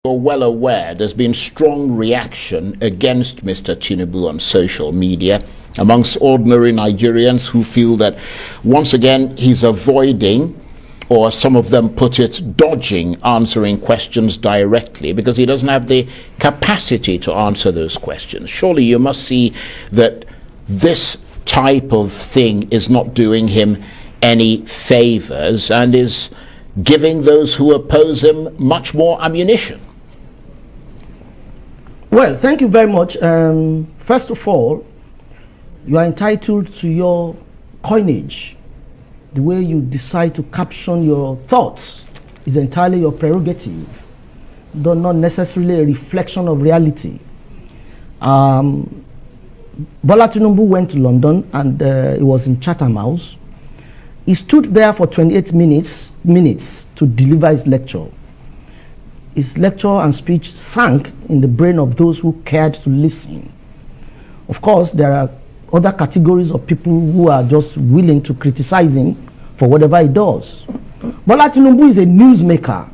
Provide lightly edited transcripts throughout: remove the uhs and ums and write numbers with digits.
You're well aware there's been strong reaction against Mr. Tinubu on social media amongst ordinary Nigerians who feel that once again he's avoiding, or some of them put it, dodging answering questions directly because he doesn't have the capacity to answer those questions. Surely you must see that this type of thing is not doing him any favors and is giving those who oppose him much more ammunition. Well, thank you very much. First of all, you are entitled to your coinage. The way you decide to caption your thoughts is entirely your prerogative, though not necessarily a reflection of reality. Bola Tinubu went to London and he was in Chatham House. He stood there for 28 minutes to deliver his lecture. His lecture and speech sank in the brain of those who cared to listen. Of course, there are other categories of people who are just willing to criticize him for whatever he does. Bola Tinubu is a newsmaker.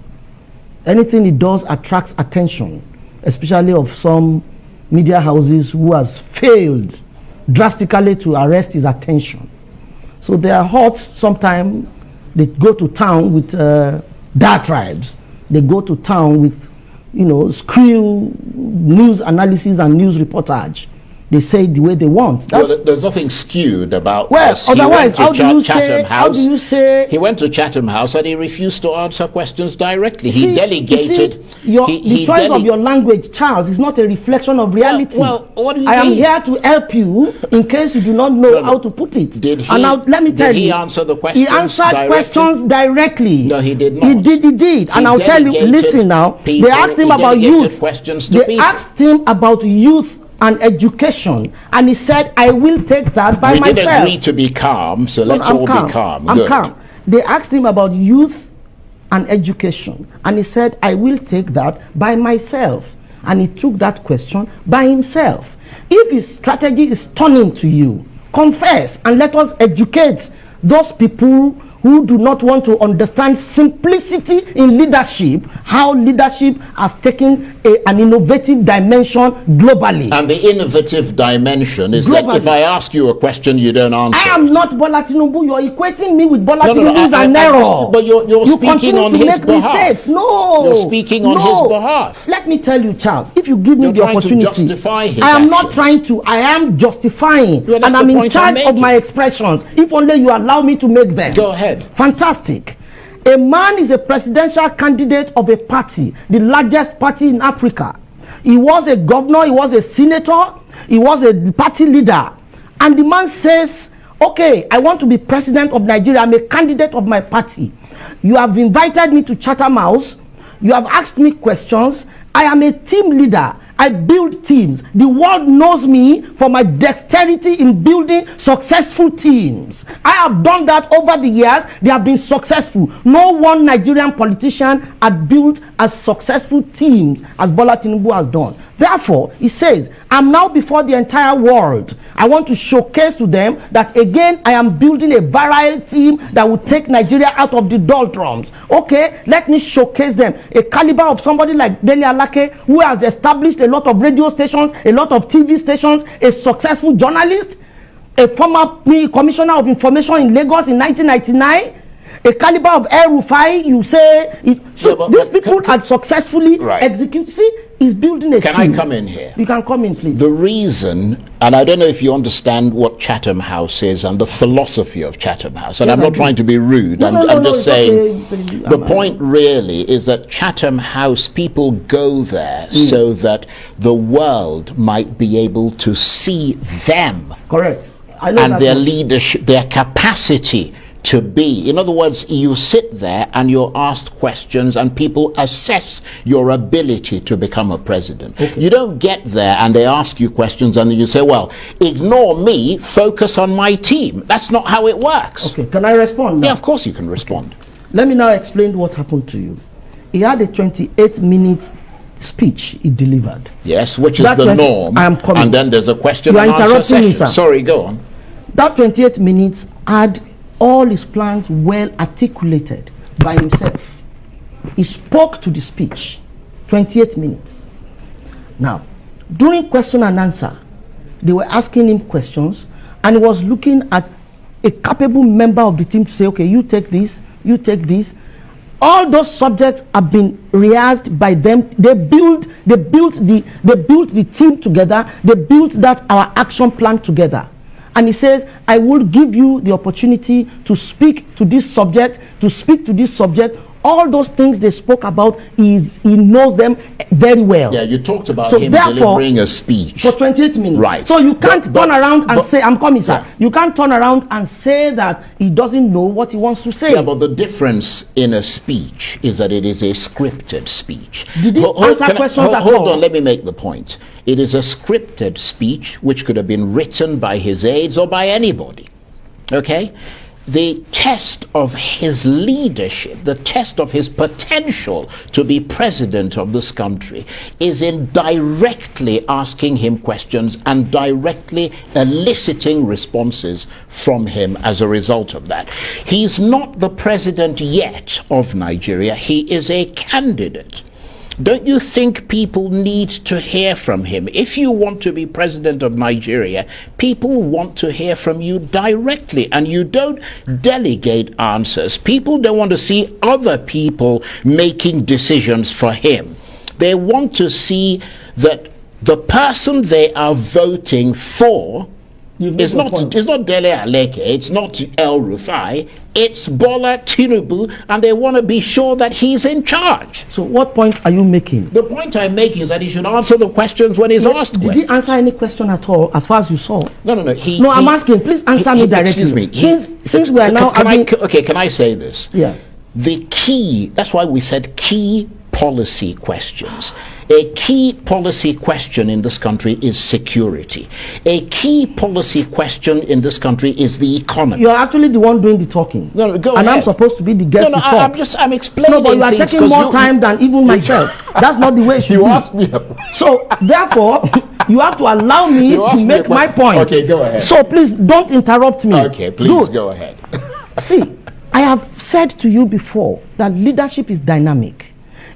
Anything he does attracts attention, especially of some media houses who has failed drastically to arrest his attention. So they are hot. Sometimes they go to town with diatribes. They go to town with, screw news analysis and news reportage. They say it the way they want. Well, there's nothing skewed about this. Otherwise, how do you say? He went to Chatham House and he refused to answer questions directly. He delegated. The choice of your language, Charles, is not a reflection of reality. Well, what do you I mean? am here to help you in case you do not know how to put it. Did he? And now let me tell you. Did he answer the questions? He answered questions directly. No, he did not. He did. And I'll tell you. Listen now. They asked him about youth. They asked him about youth and education, and he said, I will take that by myself. We did agree to be calm, so let's all be calm. I'm calm. They asked him about youth and education, and he said, I will take that by myself. And he took that question by himself. If his strategy is turning to you, confess and let us educate those people who do not want to understand simplicity in leadership, how leadership has taken an innovative dimension globally. And the innovative dimension is globally. That if I ask you a question, you don't answer. I am not Bola Tinubu. You're equating me with Bola Tinubu. Is an error. But you're speaking on his behalf. Mistakes. No. You're speaking on his behalf. Let me tell you, Charles, if you give me the opportunity, to justify his I am actions. not trying to. I am justifying. Well, and I'm in charge of my expressions. If only you allow me to make them. Go ahead. Fantastic. A man is a presidential candidate of a party, the largest party in Africa. He was a governor, he was a senator, he was a party leader. And the man says, okay, I want to be president of Nigeria. I'm a candidate of my party. You have invited me to Chatham House. You have asked me questions. I am a team leader. I build teams. The world knows me for my dexterity in building successful teams. I have done that over the years. They have been successful. No one Nigerian politician had built as successful teams as Bola Tinubu has done. Therefore, he says, I'm now before the entire world. I want to showcase to them that again, I am building a virile team that will take Nigeria out of the doldrums. Okay, let me showcase them. A caliber of somebody like Dele Alake, who has established a lot of radio stations, a lot of TV stations, a successful journalist, a former commissioner of information in Lagos in 1999, a caliber of El Rufai, you say. These people had successfully executed. See, he's building a team. Can I come in here? You can come in, please. The reason, and I don't know if you understand what Chatham House is and the philosophy of Chatham House, and I'm not trying to be rude, I'm just saying, the point really is that Chatham House, people go there so that the world might be able to see them. Correct. And their leadership, their capacity to be. In other words, you sit there and you're asked questions and people assess your ability to become a president. Okay. You don't get there and they ask you questions and you say, well, ignore me, focus on my team. That's not how it works. Okay, can I respond now? Yeah, of course you can respond. Let me now explain what happened to you. He had a 28-minute speech he delivered. Yes, which is the norm. I am coming. And then there's a question and answer session. Sorry, go on. That 28 minutes had all his plans well articulated by himself. He spoke to the speech. 28 minutes. Now, during question and answer, they were asking him questions, and he was looking at a capable member of the team to say, okay, you take this, you take this. All those subjects have been rehearsed by them. They built the team together. They built our action plan together. And he says, I will give you the opportunity to speak to this subject, All those things they spoke about, he knows them very well. Yeah, you talked about him delivering a speech for 28 minutes. Right. So you can't turn around and say, I'm coming, sir. You can't turn around and say that he doesn't know what he wants to say. Yeah, but the difference in a speech is that it is a scripted speech. Did he answer questions at all? Hold on, let me make the point. It is a scripted speech which could have been written by his aides or by anybody. Okay? The test of his leadership, the test of his potential to be president of this country, is in directly asking him questions and directly eliciting responses from him as a result of that. He's not the president yet of Nigeria. He is a candidate. Don't you think people need to hear from him? If you want to be president of Nigeria, people want to hear from you directly, and you don't delegate answers. People don't want to see other people making decisions for him. They want to see that the person they are voting for it's not Dele Aleke, it's not El Rufai, it's Bola Tinubu, and they want to be sure that he's in charge. So what point are you making? The point I'm making is that he should answer the questions when he's asked. Did he answer any question at all, as far as you saw? No. I'm asking. Please answer me directly. Excuse me. Since we are now... Can I say this? Yeah. The key, that's why we said key policy questions. A key policy question in this country is security. A key policy question in this country is the economy. You're actually the one doing the talking. No, go and ahead. I'm supposed to be the guest to talk. I'm explaining. No, but you are taking more time than even myself. That's not the way it should be. You asked me. So, therefore, you have to allow me to make my point. Okay, go ahead. So, please, don't interrupt me. Okay, please go ahead. See, I have said to you before that leadership is dynamic.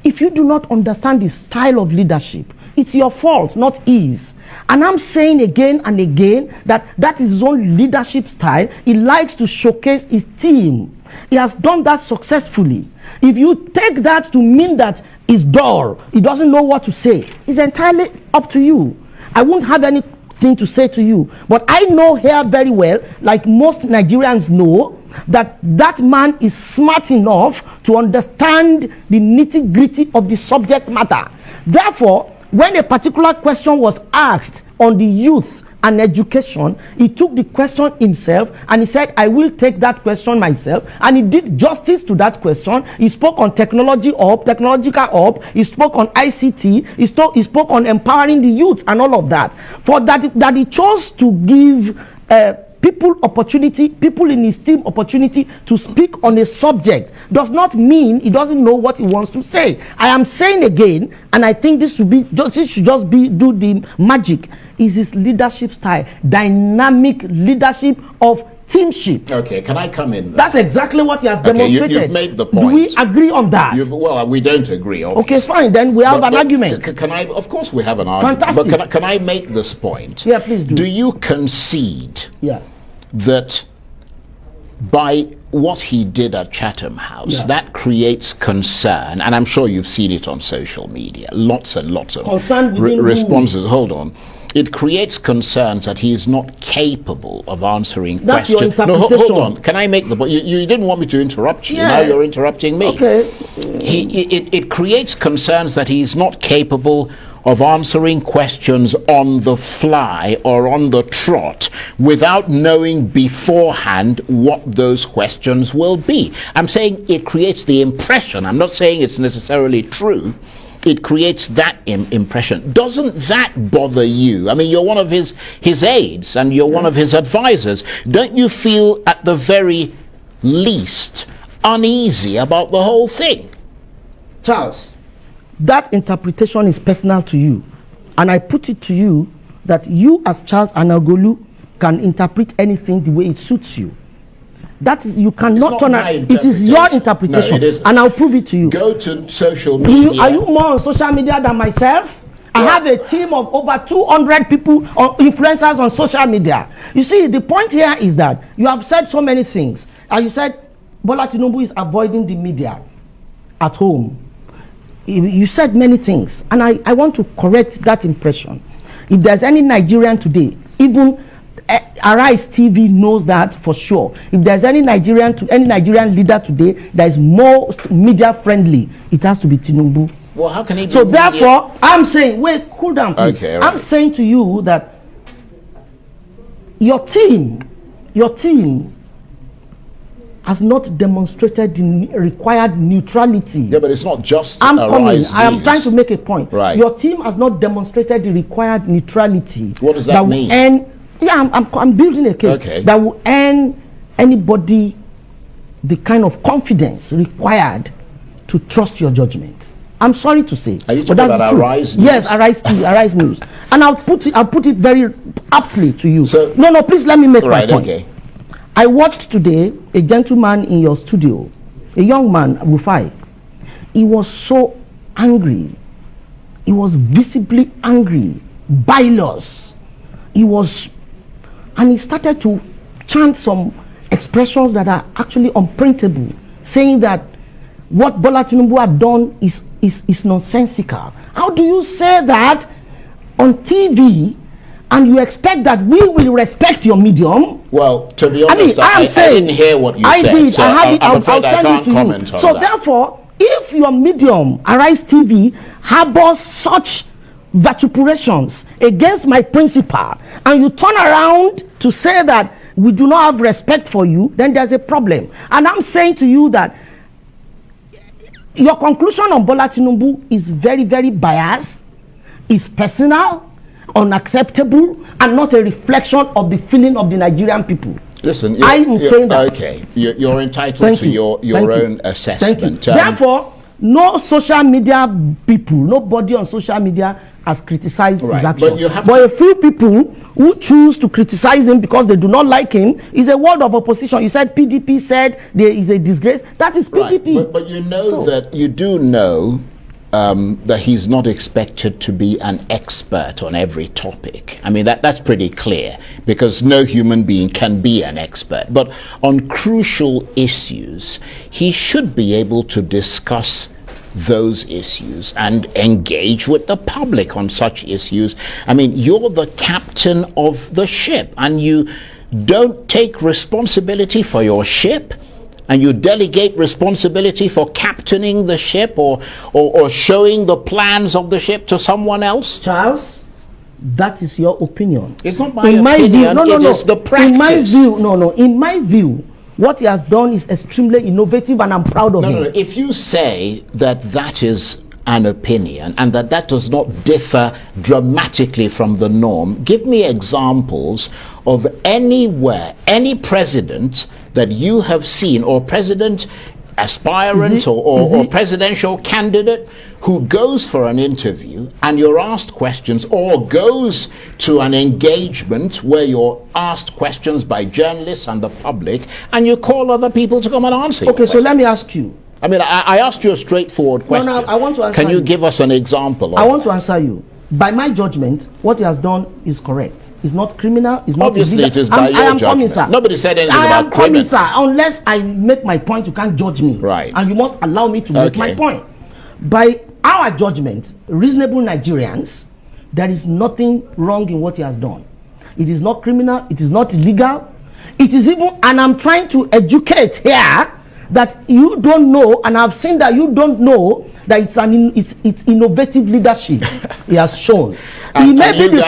If you do not understand the style of leadership, it's your fault, not his. And I'm saying again and again that is his own leadership style. He likes to showcase his team. He has done that successfully. If you take that to mean that he's dull, he doesn't know what to say, it's entirely up to you. I won't have anything to say to you. But I know here very well, like most Nigerians know, that man is smart enough to understand the nitty-gritty of the subject matter. Therefore, when a particular question was asked on the youth and education, he took the question himself and he said, I will take that question myself, and he did justice to that question. He spoke on technological hub, he spoke on ICT, he spoke on empowering the youth and all of that. For that he chose to give people in his team opportunity to speak on a subject does not mean he doesn't know what he wants to say. I am saying again, and I think this should just be do the magic, is his leadership style, dynamic leadership of teamship. Okay, can I come in? That's exactly what he has demonstrated. You've made the point. Do we agree on that? Well, we don't agree. Obviously. Okay, fine. Then we have an argument. Can I? Of course, we have an argument. Fantastic. But can I make this point? Yeah, please do. Do you concede? Yeah. That by what he did at Chatham House, that creates concern, and I'm sure you've seen it on social media, lots and lots of responses. Hold on. It creates concerns that he is not capable of answering questions. Your interpretation. No, hold on. Can I make the point? You didn't want me to interrupt you. Yeah. Now you're interrupting me. Okay. It creates concerns that he's not capable of answering questions on the fly or on the trot without knowing beforehand what those questions will be. I'm saying it creates the impression. I'm not saying it's necessarily true. It creates that impression. Doesn't that bother you? I mean, you're one of his aides and you're one of his advisors. Don't you feel at the very least uneasy about the whole thing? Charles, that interpretation is personal to you, and I put it to you that you as Charles Anagolu can interpret anything the way it suits you. That is, you cannot not turn my around. It is your interpretation. No, it isn't. And I'll prove it to you. Go to social media. Are you more on social media than myself? I have a team of over 200 people, or influencers on social media. You see, the point here is that you have said so many things. And you said Bola Tinubu is avoiding the media at home. You said many things. And I want to correct that impression. If there's any Nigerian today, even Arise TV knows that for sure. If there's any Nigerian leader today that is more media friendly, it has to be Tinubu. Well, how can he be so therefore, I'm saying, wait, cool down, please. Okay, right. I'm saying to you that your team has not demonstrated the required neutrality. Yeah, but it's not just I'm coming. I am News. trying to make a point. Right. Your team has not demonstrated the required neutrality. What does that mean? I'm building a case that will earn anybody the kind of confidence required to trust your judgment. I'm sorry to say. Are you talking about Arise News? Yes, Arise News. And I'll put it very aptly to you. So, no, please let me make my point. Okay. I watched today a gentleman in your studio, a young man, Rufai. He was so angry. He was visibly angry, bilous. And he started to chant some expressions that are actually unprintable, saying that what Bola Tinubu had done is nonsensical. How do you say that on TV and you expect that we will respect your medium? Well, to be honest, I didn't hear what you said. I did. So I have it. I'll send it to you. So therefore, if your medium, Arise TV, harbors such vituperations against my principal, and you turn around to say that we do not have respect for you, then there's a problem. And I'm saying to you that your conclusion on Bola Tinubu is very, very biased, is personal, unacceptable, and not a reflection of the feeling of the Nigerian people. Listen, I'm saying that. Okay, you're entitled to your own assessment. Therefore, no social media people, nobody on social media has criticized his action. But a few people who choose to criticize him because they do not like him is a word of opposition. You said PDP said there is a disgrace. That is PDP. Right. But you know that you do know that he's not expected to be an expert on every topic. I mean, that's pretty clear, because no human being can be an expert. But on crucial issues, he should be able to discuss those issues and engage with the public on such issues. I mean, you're the captain of the ship, and you don't take responsibility for your ship, and you delegate responsibility for captaining the ship or showing the plans of the ship to someone else. Charles, that is your opinion. It's not my opinion, it is the practice. In my view, what he has done is extremely innovative, and I'm proud of him. No. If you say that is an opinion and that does not differ dramatically from the norm, give me examples of anywhere, any president that you have seen, or president aspirant or presidential candidate who goes for an interview and you're asked questions, or goes to an engagement where you're asked questions by journalists and the public, and you call other people to come and answer. Okay, so let me ask you. I mean, I asked you a straightforward question. No, I want to answer. Can you give us an example? I want to answer you. By my judgment, what he has done is correct. It's not criminal. It's not obviously illegal. It is by your judgment. Coming, sir. Nobody said anything about criminal. I am coming, sir. Unless I make my point, you can't judge me. Right. And you must allow me to make my point. By our judgment, reasonable Nigerians, there is nothing wrong in what he has done. It is not criminal. It is not illegal. It is even, and I'm trying to educate here that you don't know, and I've seen that you don't know that it's innovative leadership he has shown. He may be the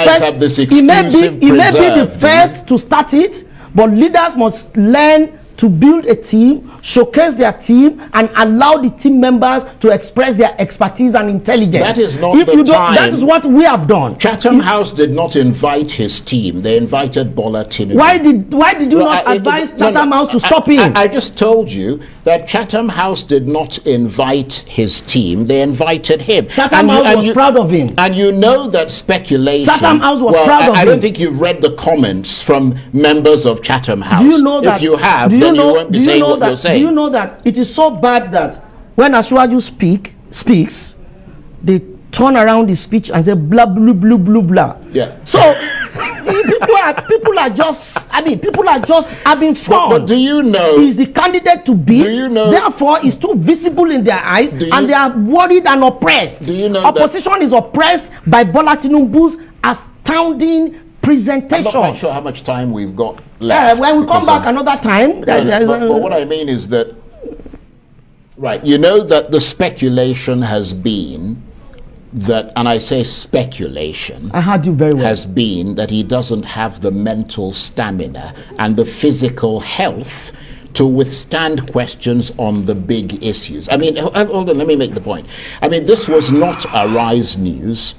first to start it, but leaders must learn to build a team, showcase their team, and allow the team members to express their expertise and intelligence. That is not the time. That is what we have done. Chatham House did not invite his team. They invited Bola Tinubu. Why did you not advise Chatham House to stop him? I just told you that Chatham House did not invite his team. They invited him. Chatham House was proud of him. And you know that speculation. Chatham House was proud of him. I don't think you've read the comments from members of Chatham House. Do you know that? If you have, do you then you won't be saying what you're saying. Do you know that it is so bad that when Asiwaju speaks, they turn around the speech and say blah blah blah blah blah. Yeah. So people are just having fun. But do you know he's the candidate to beat? Do you know? Therefore, it's too visible in their eyes, and they are worried and oppressed. Do you know opposition is oppressed by Bola Tinubu's astounding presentation. I'm not quite sure how much time we've got left. When we come back another time. But what I mean is that, right, you know that the speculation has been that, and I say speculation, I heard you very well, has been that he doesn't have the mental stamina and the physical health to withstand questions on the big issues. I mean, hold on, let me make the point. I mean, this was not a Rise News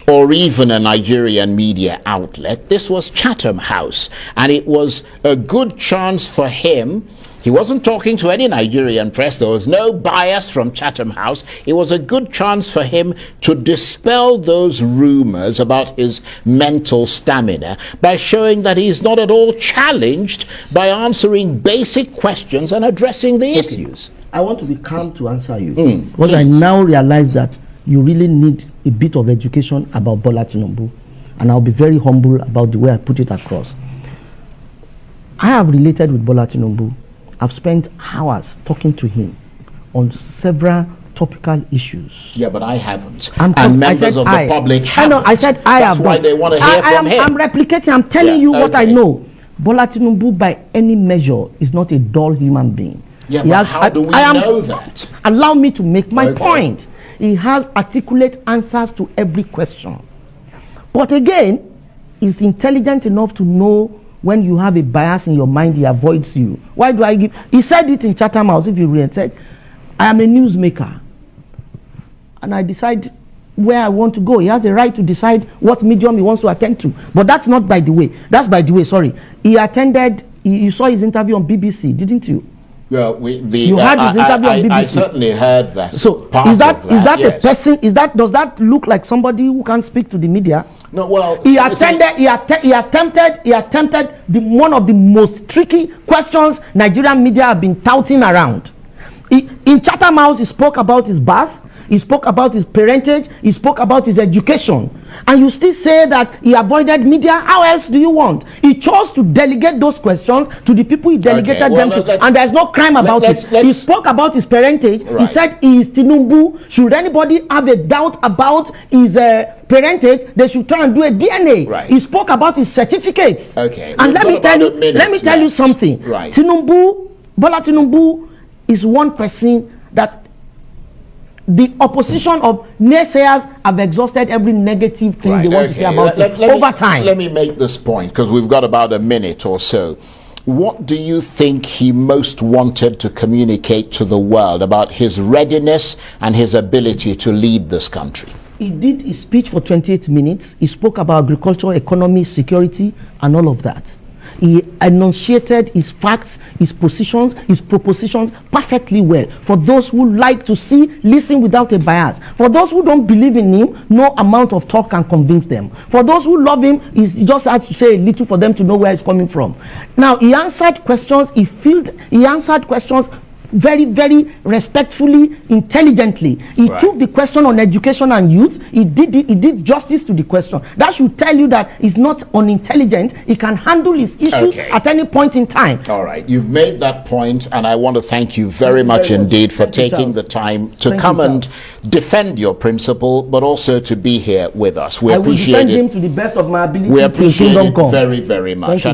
or even a Nigerian media outlet. This was Chatham House, and it was a good chance for him. He wasn't talking to any Nigerian press. There was no bias from Chatham House. It was a good chance for him to dispel those rumors about his mental stamina by showing that he's not at all challenged by answering basic questions and addressing the issues. I want to be calm to answer you, because I now realize that you really need a bit of education about Bola Tinubu, and I'll be very humble about the way I put it across. I have related with Bola Tinubu. I've spent hours talking to him on several topical issues. Yeah, but I haven't. And members of the public haven't. I know, I said I have. That's why they want to hear from him. I'm replicating, I'm telling you what I know. Bola Tinubu, by any measure, is not a dull human being. Yeah, but how do we know that? Allow me to make my point. He has articulate answers to every question. But again, he's intelligent enough to know when you have a bias in your mind, he avoids you. Why do I give? He said it in Chatham House, if you read, said, I am a newsmaker, and I decide where I want to go. He has a right to decide what medium he wants to attend to. But that's not by the way. That's by the way, sorry. He attended, you saw his interview on BBC, didn't you? Well, you heard his interview on BBC. I certainly heard that. So is that yes. A person? Does that look like somebody who can speak to the media? No, well, he attempted one of the most tricky questions Nigerian media have been touting around. In Chatham House, he spoke about his birth, he spoke about his parentage, he spoke about his education, and you still say that he avoided media. How else do you want? He chose to delegate those questions to the people he delegated them to, and there's no crime about it. He spoke about his parentage. Right. He said he is Tinubu. Should anybody have a doubt about his parentage, they should try and do a DNA. Right. He spoke about his certificates. Okay. And let me tell you something. Right. Bola Tinubu is one person that the opposition of naysayers have exhausted every negative thing they want to say about it over time. Let me make this point, because we've got about a minute or so. What do you think he most wanted to communicate to the world about his readiness and his ability to lead this country? He did his speech for 28 minutes. He spoke about agriculture, economy, security, and all of that. He enunciated his facts, his positions, his propositions perfectly well. For those who like to listen without a bias. For those who don't believe in him, no amount of talk can convince them. For those who love him, he just has to say a little for them to know where he's coming from. Now, he answered questions, he answered questions very, very respectfully, intelligently. He took the question on education and youth. He did justice to the question. That should tell you that he's not unintelligent. He can handle his issues at any point in time. All right, you've made that point, and I want to thank you very much indeed for taking the time to come and defend your principle, but also to be here with us. We appreciate it. I will defend him to the best of my ability. We appreciate it very, very much.